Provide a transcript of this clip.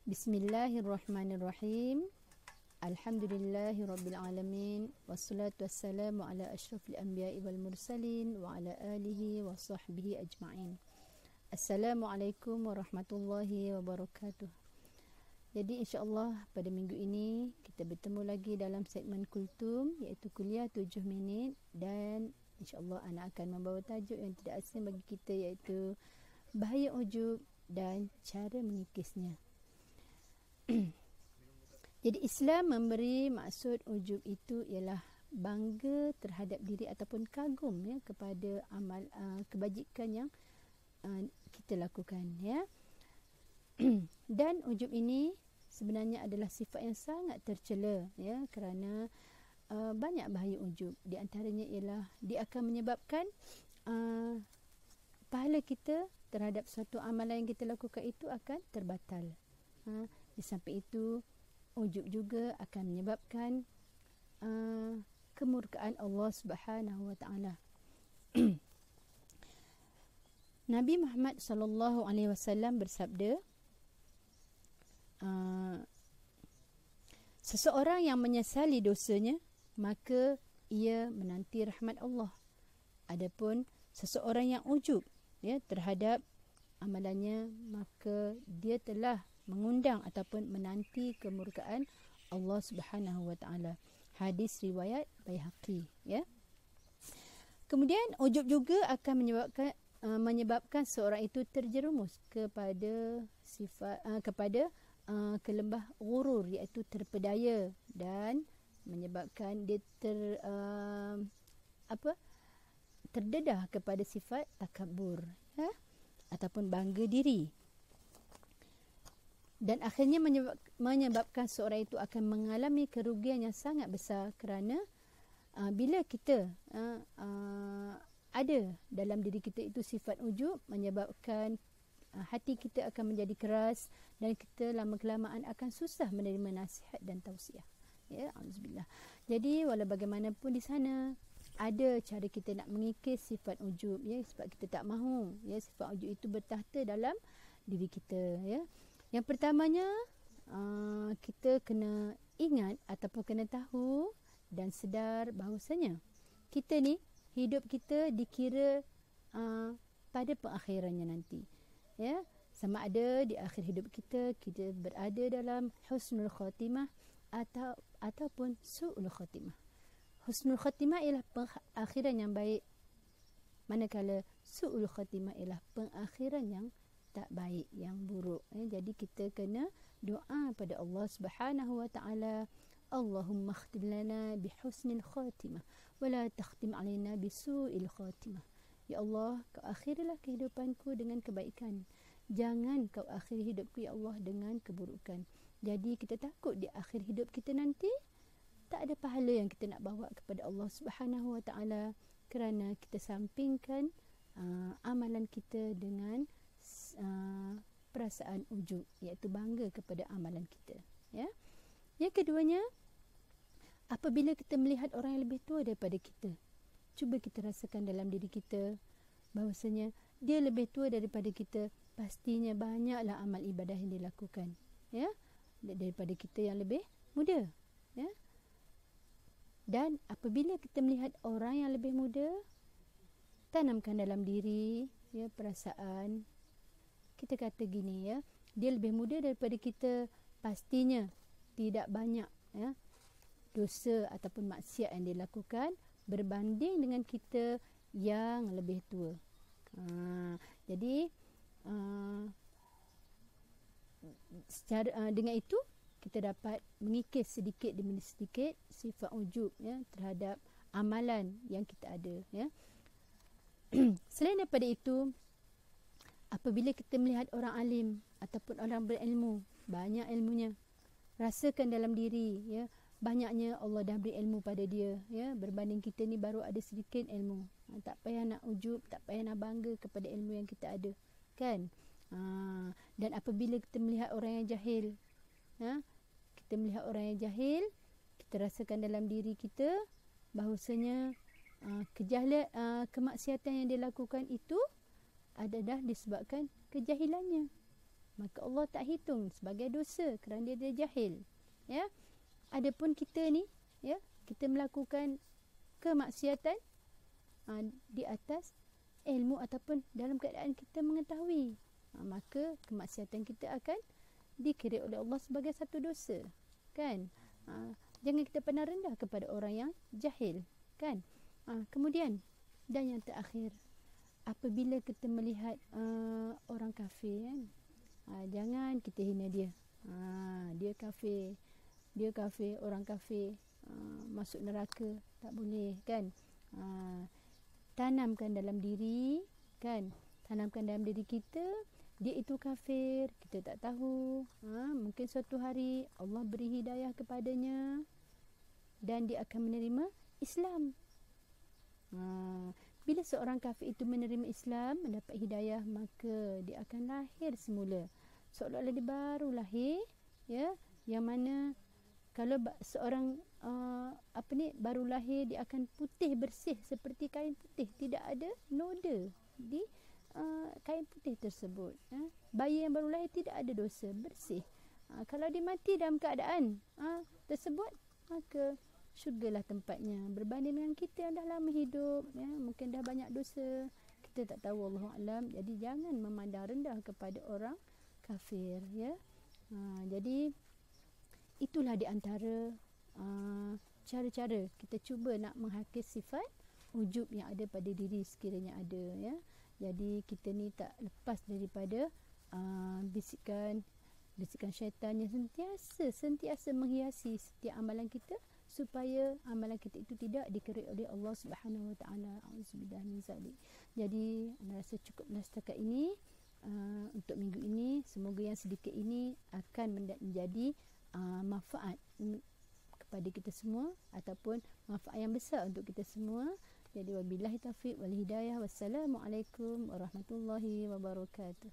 Bismillahirrahmanirrahim. Alhamdulillahirabbil alamin wassalatu wassalamu ala asyrafil anbiya'i wal mursalin wa ala alihi wa sahbihi ajma'in. Assalamualaikum warahmatullahi wabarakatuh. Jadi insya-Allah pada minggu ini kita bertemu lagi dalam segmen Kultum, iaitu kuliah 7 minit, dan insya-Allah anak akan membawa tajuk yang tidak asing bagi kita, iaitu bahaya ujub dan cara mengikisnya. Jadi Islam memberi maksud ujub itu ialah bangga terhadap diri ataupun kagum kepada amal kebajikan yang kita lakukan dan ujub ini sebenarnya adalah sifat yang sangat tercela kerana banyak bahaya ujub. Di antaranya ialah dia akan menyebabkan pahala kita terhadap suatu amalan yang kita lakukan itu akan terbatal. Di samping itu, ujub juga akan menyebabkan kemurkaan Allah Subhanahu wa taala. Nabi Muhammad sallallahu alaihi wasallam bersabda, seseorang yang menyesali dosanya, maka ia menanti rahmat Allah. Adapun seseorang yang ujub terhadap amalannya, maka dia telah mengundang ataupun menanti kemurkaan Allah Subhanahu wa taala. Hadis riwayat Baihaqi. Kemudian ujub juga akan menyebabkan seorang itu terjerumus kepada kelembah ghurur, iaitu terpedaya, dan menyebabkan dia terdedah kepada sifat takabur ataupun bangga diri. Dan akhirnya menyebabkan seorang itu akan mengalami kerugian yang sangat besar, kerana bila kita ada dalam diri kita itu sifat ujub, menyebabkan hati kita akan menjadi keras dan kita lama-kelamaan akan susah menerima nasihat dan tausiah. Auzubillah. Jadi walau bagaimanapun di sana ada cara kita nak mengikis sifat ujub, sebab kita tak mahu sifat ujub itu bertahta dalam diri kita. Yang pertamanya, kita kena ingat ataupun kena tahu dan sedar bahawasanya kita ni, hidup kita dikira pada pengakhirannya nanti. Sama ada di akhir hidup kita berada dalam husnul khatimah ataupun su'ul khatimah. Husnul khatimah ialah pengakhiran yang baik, manakala su'ul khatimah ialah pengakhiran yang tak baik, yang buruk. Jadi kita kena doa pada Allah Subhanahu wa taala, Allahumma khtim lana bi husnil khatimah wa la takhtim alaina bi su'il khatimah. Ya Allah, kau akhirilah kehidupanku dengan kebaikan, jangan kau akhiri hidupku ya Allah dengan keburukan. Jadi kita takut di akhir hidup kita nanti tak ada pahala yang kita nak bawa kepada Allah Subhanahu wa taala, kerana kita sampingkan amalan kita dengan perasaan ujub, iaitu bangga kepada amalan kita. Yang keduanya, apabila kita melihat orang yang lebih tua daripada kita, cuba kita rasakan dalam diri kita bahawasanya dia lebih tua daripada kita, pastinya banyaklah amal ibadah yang dia lakukan daripada kita yang lebih muda. Dan apabila kita melihat orang yang lebih muda, tanamkan dalam diri perasaan, kita kata gini, dia lebih muda daripada kita, pastinya tidak banyak dosa ataupun maksiat yang dia lakukan berbanding dengan kita yang lebih tua. Jadi dengan itu kita dapat mengikis sedikit demi sedikit sifat ujub terhadap amalan yang kita ada. Selain daripada itu, apabila kita melihat orang alim ataupun orang berilmu, banyak ilmunya, rasakan dalam diri banyaknya Allah dah beri ilmu pada dia, berbanding kita ni baru ada sedikit ilmu. Tak payah nak ujub, tak payah nak bangga kepada ilmu yang kita ada, kan? Dan apabila kita melihat orang yang jahil, kita rasakan dalam diri kita bahawasanya kemaksiatan yang dia lakukan itu adalah disebabkan kejahilannya. maka Allah tak hitung sebagai dosa kerana dia jahil. Ya. Adapun kita ni, ya, kita melakukan kemaksiatan di atas ilmu ataupun dalam keadaan kita mengetahui, maka kemaksiatan kita akan dikira oleh Allah sebagai satu dosa, kan? Jangan kita pandang rendah kepada orang yang jahil, kan? Kemudian, dan yang terakhir, apabila kita melihat orang kafir, kan? Jangan kita hina dia. Dia kafir, orang kafir, masuk neraka, tak boleh, kan? Tanamkan dalam diri, kan? Tanamkan dalam diri kita, dia itu kafir, kita tak tahu. Mungkin suatu hari Allah beri hidayah kepadanya dan dia akan menerima Islam. Bila seorang kafir itu menerima Islam, mendapat hidayah, maka dia akan lahir semula seolah-olah dia baru lahir, ya, yang mana kalau seorang baru lahir, dia akan putih bersih seperti kain putih, tidak ada noda di kain putih tersebut. Bayi yang baru lahir tidak ada dosa, bersih. Kalau dia mati dalam keadaan tersebut, maka syurgalah tempatnya, berbanding dengan kita yang dah lama hidup, ya, mungkin dah banyak dosa, kita tak tahu, Allahu a'lam. Jadi jangan memandang rendah kepada orang kafir, ya. Jadi itulah di antara cara-cara kita cuba nak menghakis sifat ujub yang ada pada diri sekiranya ada, ya. Jadi kita ni tak lepas daripada bisikan syaitan yang sentiasa menghiasi setiap amalan kita, supaya amalan kita itu tidak dikira oleh Allah Subhanahu Wa Taala. Auzubillah min zalik. Jadi rasa cukuplah setakat ini untuk minggu ini. Semoga yang sedikit ini akan menjadi manfaat kepada kita semua, ataupun manfaat yang besar untuk kita semua. Jadi wabillahi taufiq wal hidayah. Wassalamualaikum warahmatullahi wabarakatuh.